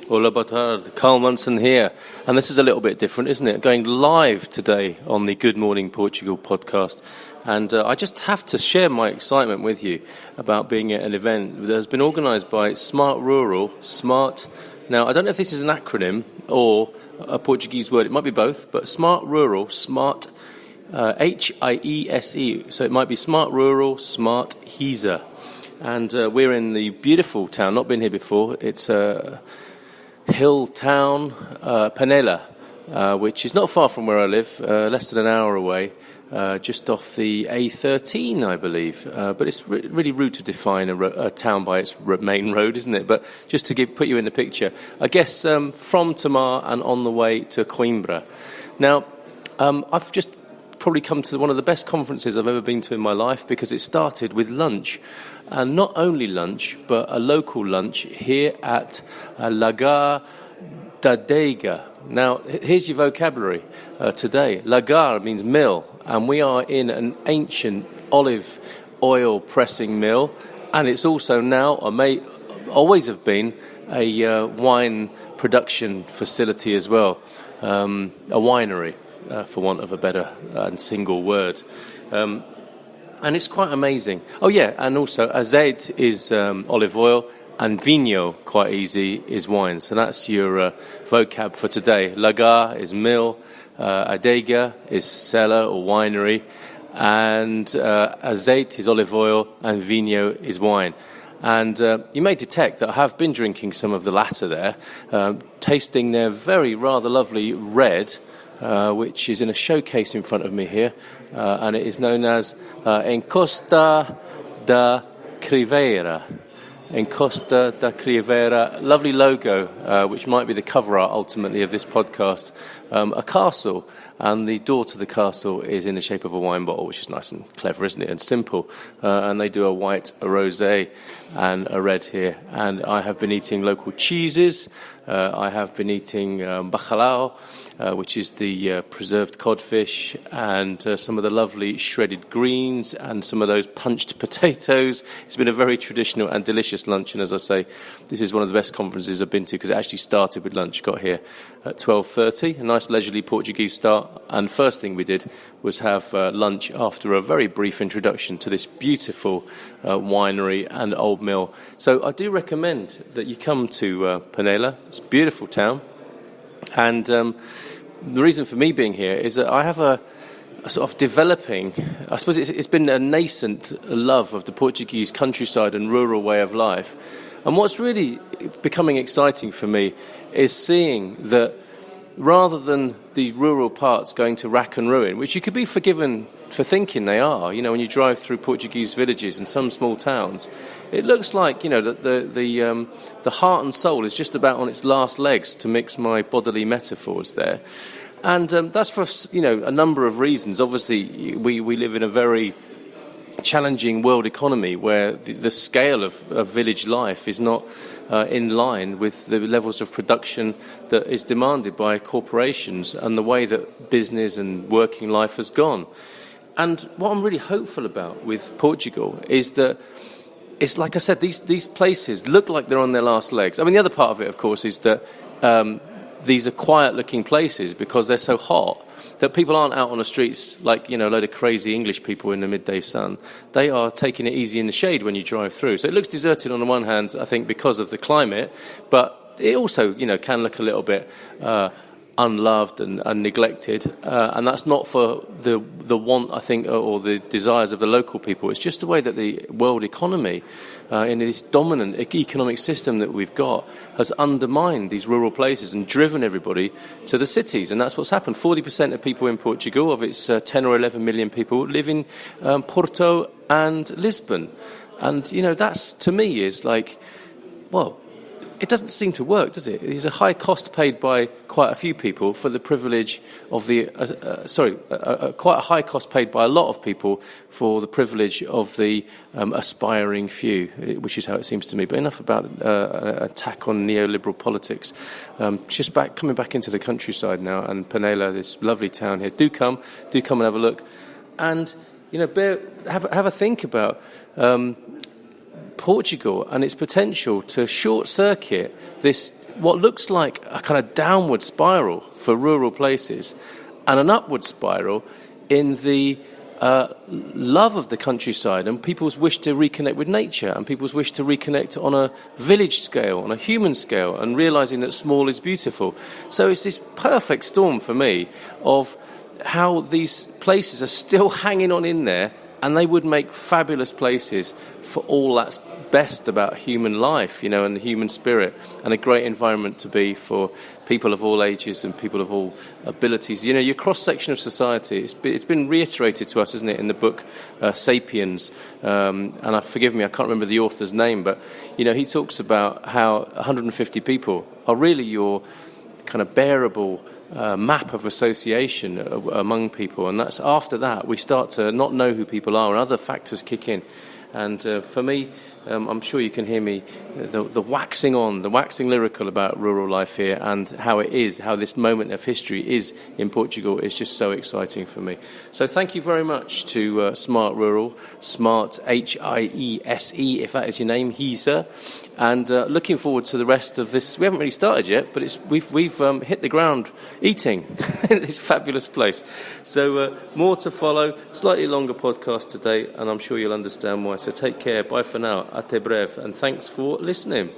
Hola, boa tarde. Carl Munson here. And this is a little bit different, isn't it? Going live today on the Good Morning Portugal podcast. And I just have to share my excitement with you about being at an event that has been organised by Smart Rural, Smart. Now, I don't know if this is an acronym or a Portuguese word. It might be both, but Smart Rural, Smart, Hiese. So it might be Smart Rural, Smart Hiesa. And we're in the beautiful town, not been here before. It's a hill town, Penela, which is not far from where I live, less than an hour away, just off the A13, I believe. But it's really rude to define a town by its main road, isn't it? But just to put you in the picture, I guess from Tamar and on the way to Coimbra. Now, I've just probably come to one of the best conferences I've ever been to in my life because it started with lunch. And not only lunch, but a local lunch here at Lagar da Dega. Now, here's your vocabulary today. Lagar means mill, and we are in an ancient olive oil pressing mill, and it's also now, or may always have been, a wine production facility as well, a winery, for want of a better and single word. And it's quite amazing. Oh, yeah, and also azeite is olive oil, and vinho, quite easy, is wine. So that's your vocab for today. Lagar is mill, adega is cellar or winery, and azeite is olive oil, and vinho is wine. And you may detect that I have been drinking some of the latter there, tasting their very rather lovely red, which is in a showcase in front of me here, and it is known as Encosta da Crivera. Encosta da Crivera, lovely logo, which might be the cover art ultimately of this podcast. A castle, and the door to the castle is in the shape of a wine bottle, which is nice and clever, isn't it, and simple. And they do a white, a rosé, and a red here. And I have been eating local cheeses. I have been eating bacalhau, which is the preserved codfish, and some of the lovely shredded greens, and some of those punched potatoes. It's been a very traditional and delicious lunch, and as I say, this is one of the best conferences I've been to, because it actually started with lunch. Got here at 12:30, a nice leisurely Portuguese start, and first thing we did was have lunch after a very brief introduction to this beautiful winery and old mill. So I do recommend that you come to Penela. It's a beautiful town, and the reason for me being here is that I have a sort of developing, I suppose it's been a nascent love of the Portuguese countryside and rural way of life. And what's really becoming exciting for me is seeing that rather than the rural parts going to rack and ruin, which you could be forgiven for thinking they are, you know, when you drive through Portuguese villages and some small towns, it looks like, you know, that the heart and soul is just about on its last legs, to mix my bodily metaphors there. And that's for, you know, a number of reasons. Obviously, we live in a very challenging world economy where the scale of village life is not in line with the levels of production that is demanded by corporations and the way that business and working life has gone. And what I'm really hopeful about with Portugal is that it's, like I said, these places look like they're on their last legs. I mean, the other part of it, of course, is that these are quiet-looking places because they're so hot that people aren't out on the streets like, you know, a load of crazy English people in the midday sun. They are taking it easy in the shade when you drive through. So it looks deserted on the one hand, I think, because of the climate, but it also, you know, can look a little bit unloved and neglected, and that's not for the want, I think, or the desires of the local people. It's just the way that the world economy, in this dominant economic system that we've got, has undermined these rural places and driven everybody to the cities, and that's what's happened. 40% of people in Portugal, of its 10 or 11 million people, live in Porto and Lisbon, and, you know, that's, to me, is like, well, it doesn't seem to work, does it? There's a high cost paid by quite a few people for the privilege of the... quite a high cost paid by a lot of people for the privilege of the aspiring few, which is how it seems to me. But enough about an attack on neoliberal politics. Coming back into the countryside now, and Penela, this lovely town here. Do come and have a look. And, you know, have a think about... Portugal and its potential to short-circuit this what looks like a kind of downward spiral for rural places and an upward spiral in the love of the countryside and people's wish to reconnect with nature and people's wish to reconnect on a village scale, on a human scale, and realising that small is beautiful. So it's this perfect storm for me of how these places are still hanging on in there, and they would make fabulous places for all that's best about human life, and the human spirit, and a great environment to be for people of all ages and people of all abilities. Your cross-section of society, it's been reiterated to us, isn't it, in the book Sapiens, and forgive me, I can't remember the author's name, but, he talks about how 150 people are really your kind of bearable map of association among people, and that's after that we start to not know who people are and other factors kick in. And for me, I'm sure you can hear me, the waxing lyrical about rural life here and how this moment of history is in Portugal is just so exciting for me. So thank you very much to Smart Rural, Smart Hiese, if that is your name, Hiese, and looking forward to the rest of this. We haven't really started yet, but we've hit the ground eating in this fabulous place. So more to follow, slightly longer podcast today, and I'm sure you'll understand why. So take care, bye for now, ate breve, and thanks for listening.